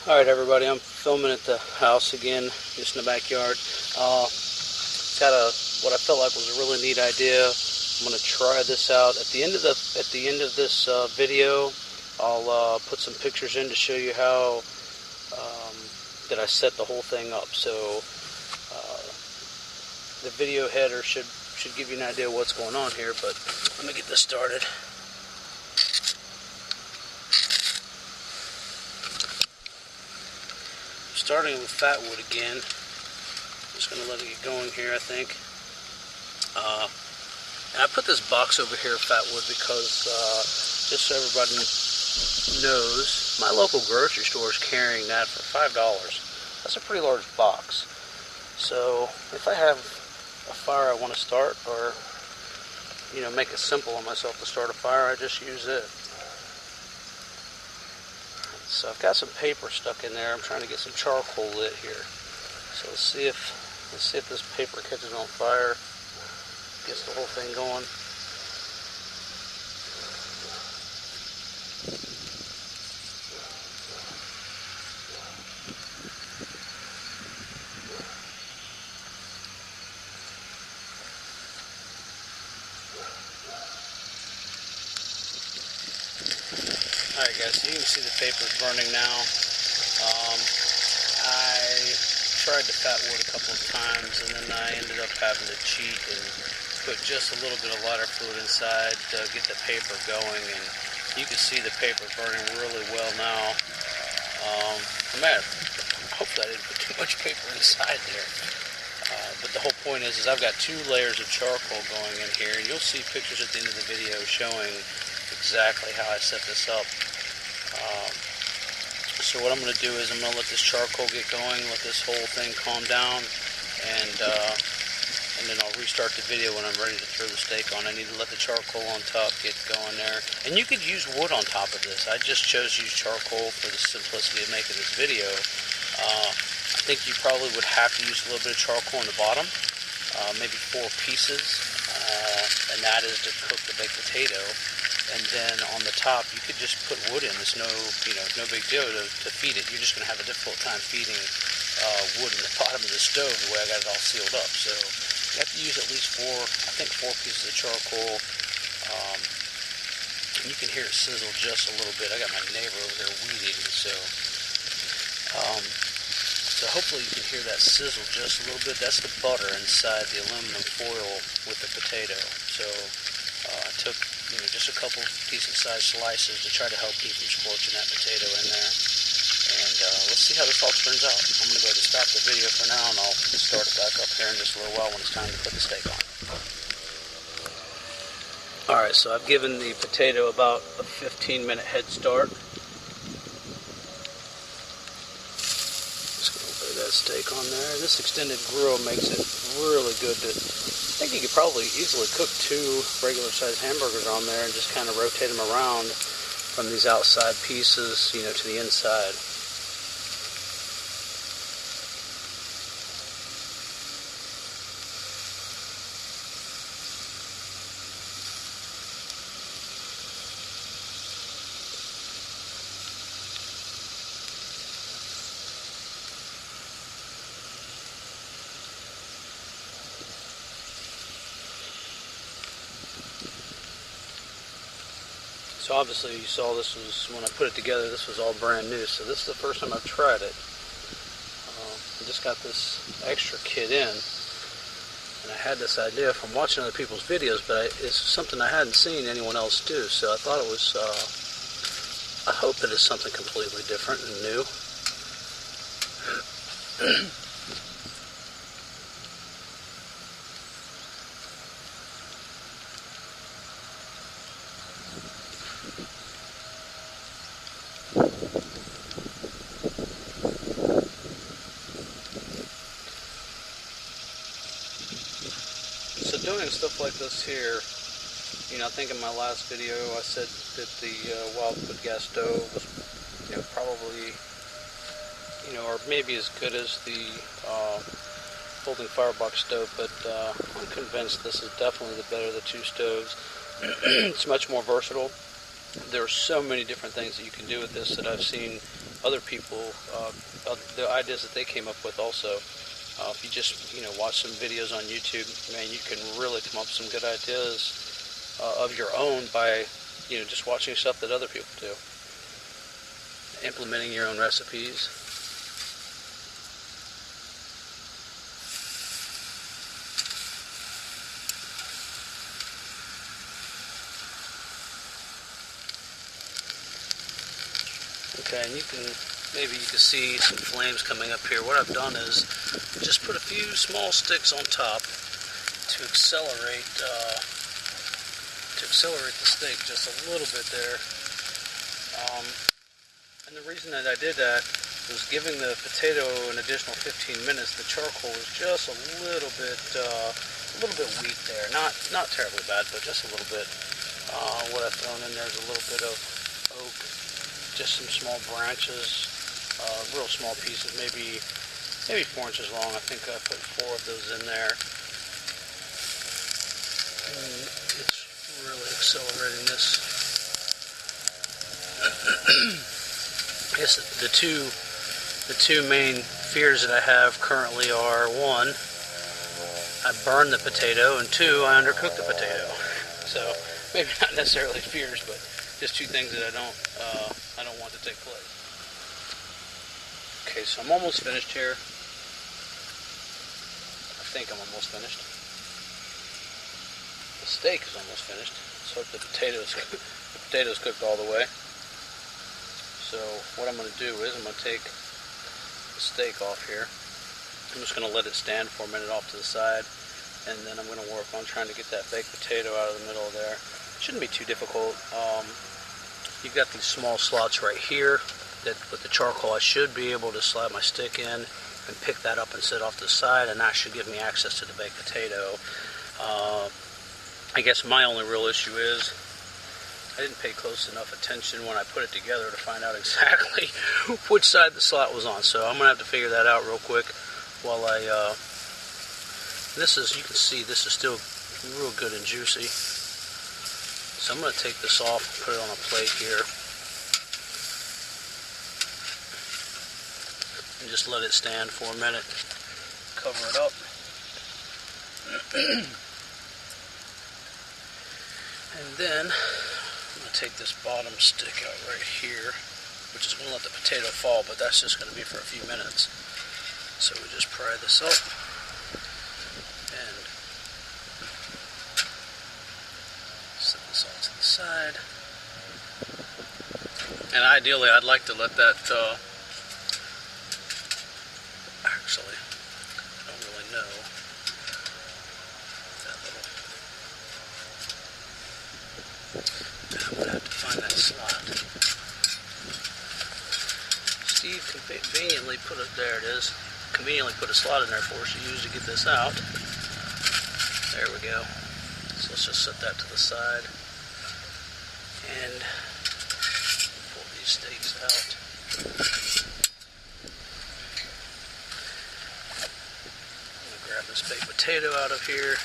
Alright everybody, I'm filming at the house again, just in the backyard. It's got what I felt like was a really neat idea. I'm going to try this out. At the end of this video, I'll put some pictures in to show you how that I set the whole thing up. So the video header should give you an idea of what's going on here, but let me get this started. Starting with fat wood again. Just going to let it get going here, I think. And I put this box over here of fat wood because, just so everybody knows, my local grocery store is carrying that for $5. That's a pretty large box. So if I have a fire I want to start, or make it simple on myself to start a fire, I just use it. So I've got some paper stuck in there. I'm trying to get some charcoal lit here. So let's see if this paper catches on fire, gets the whole thing going. Alright guys, so you can see the paper's burning now. I tried the fat wood a couple of times, and then I ended up having to cheat and put just a little bit of lighter fluid inside to get the paper going, and you can see the paper burning really well now. Hopefully I didn't put too much paper inside there. But the whole point is I've got 2 layers of charcoal going in here, and you'll see pictures at the end of the video showing exactly how I set this up. So what I'm going to do is I'm going to let this charcoal get going, let this whole thing calm down, and then I'll restart the video when I'm ready to throw the steak on. I need to let the charcoal on top get going there. And you could use wood on top of this. I just chose to use charcoal for the simplicity of making this video. I think you probably would have to use a little bit of charcoal on the bottom, maybe 4 pieces, and that is to cook the baked potato. And then on the top, you could just put wood in. There's no big deal to feed it. You're just going to have a difficult time feeding wood in the bottom of the stove the way I got it all sealed up. So you have to use at least 4 pieces of charcoal. And you can hear it sizzle just a little bit. I got my neighbor over there weed eating, so hopefully you can hear that sizzle just a little bit. That's the butter inside the aluminum foil with the potato. So I took just a couple decent-sized slices to try to help keep from scorching that potato in there. And let's see how this all turns out. I'm going to go ahead and stop the video for now, and I'll start it back up here in just a little while when it's time to put the steak on. Alright, so I've given the potato about a 15-minute head start. Just going to lay that steak on there. This extended grill makes it really good to... I think you could probably easily cook 2 regular-sized hamburgers on there and just kind of rotate them around from these outside pieces, to the inside. So obviously you saw this was, when I put it together, this was all brand new. So this is the first time I've tried it. I just got this extra kit in. And I had this idea from watching other people's videos, but it's something I hadn't seen anyone else do. So I thought it was, I hope it is something completely different and new. So doing stuff like this here, I think in my last video I said that the wildwood gas stove was, probably, or maybe as good as the folding Firebox stove, but I'm convinced this is definitely the better of the 2 stoves. It's much more versatile. There are so many different things that you can do with this that I've seen other people, the ideas that they came up with also. If you just, watch some videos on YouTube, man, you can really come up with some good ideas of your own by, just watching stuff that other people do. Implementing your own recipes. Okay, and maybe you can see some flames coming up here. What I've done is just put a few small sticks on top to accelerate the steak just a little bit there. And the reason that I did that was giving the potato an additional 15 minutes. The charcoal was just a little bit weak there. Not terribly bad, but just a little bit. What I've thrown in there is a little bit of oak, just some small branches, real small pieces, maybe 4 inches long. I think I put 4 of those in there. And it's really accelerating this. I guess the two main fears that I have currently are, 1, I burn the potato, and 2, I undercook the potato. So maybe not necessarily fears, but just 2 things that I don't want to take place. Okay, so I'm almost finished here. I think I'm almost finished. The steak is almost finished. So the potatoes cooked all the way. So what I'm going to do is I'm going to take the steak off here. I'm just going to let it stand for a minute off to the side, and then I'm going to work on trying to get that baked potato out of the middle there. It shouldn't be too difficult. You've got these small slots right here that with the charcoal I should be able to slide my stick in and pick that up and sit off to the side, and that should give me access to the baked potato. I guess my only real issue is I didn't pay close enough attention when I put it together to find out exactly which side the slot was on. So I'm going to have to figure that out real quick while this is, you can see this is still real good and juicy. So I'm going to take this off and put it on a plate here. And just let it stand for a minute. Cover it up. And then I'm going to take this bottom stick out right here, which is going to let the potato fall, but that's just going to be for a few minutes. So we just pry this up and set this all to the side. And ideally I'd like to let that, actually, I don't really know. I'm going to have to find that slot. Steve conveniently put it, there it is, conveniently put a slot in there for us to use to get this out. There we go. So let's just set that to the side and pull these steaks out. I'm going to grab this baked potato out of here.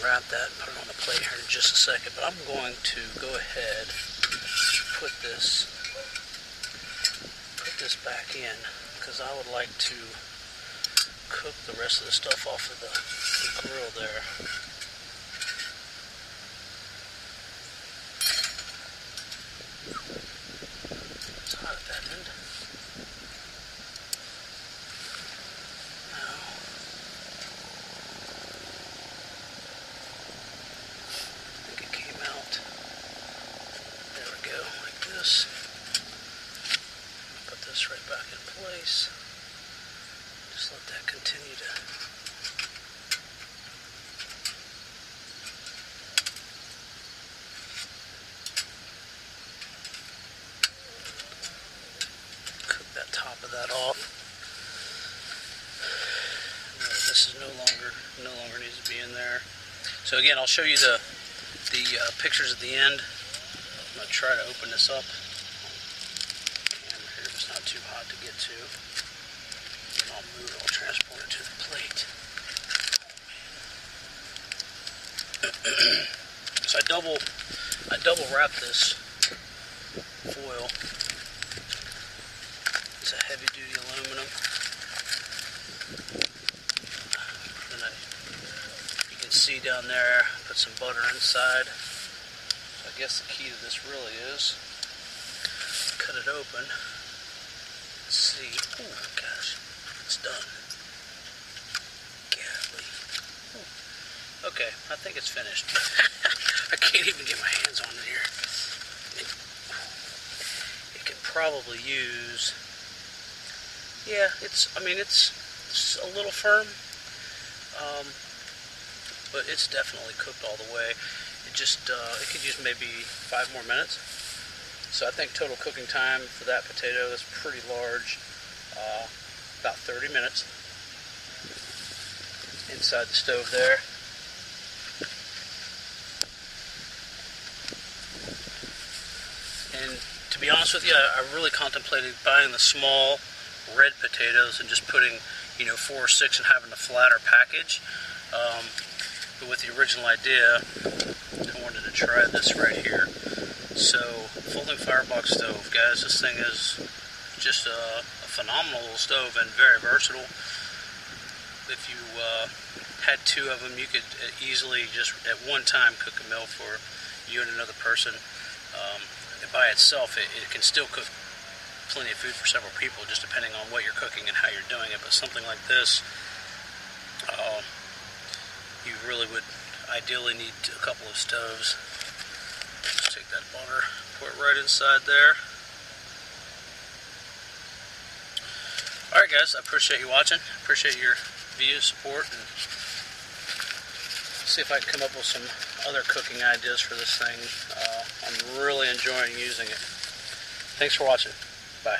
Wrap that and put it on the plate here in just a second, but I'm going to go ahead and put this back in, because I would like to cook the rest of the stuff off of the grill there. It's hot at that end. Put this right back in place. Just let that continue to cook that top of that off. This is no longer needs to be in there. So again, I'll show you the pictures at the end. I'm going to try to open this up. Camera here, if it's not too hot to get to. And I'll move it, I'll transport it to the plate. Oh man. So I double wrap this foil. It's a heavy duty aluminum. Then you can see down there, put some butter inside. So I guess the key to this really is cut it open. Let's see. Oh gosh, it's done. Golly. Okay, I think it's finished. I can't even get my hands on it here. It could probably use. Yeah, it's a little firm, but it's definitely cooked all the way. It could use maybe 5 more minutes. So I think total cooking time for that potato is pretty large, about 30 minutes inside the stove there. And to be honest with you, I really contemplated buying the small red potatoes and just putting 4 or 6 and having the flatter package, but with the original idea I wanted to try this right here. So folding firebox stove, guys, this thing is just a phenomenal little stove and very versatile. If you had 2 of them, you could easily just at one time cook a meal for you and another person. By itself, it can still cook plenty of food for several people, just depending on what you're cooking and how you're doing it. But something like this, you really would ideally need a couple of stoves. Just take that butter, pour it right inside there. Alright guys, I appreciate you watching, appreciate your views, support, and see if I can come up with some other cooking ideas for this thing. I'm really enjoying using it. Thanks for watching. Bye.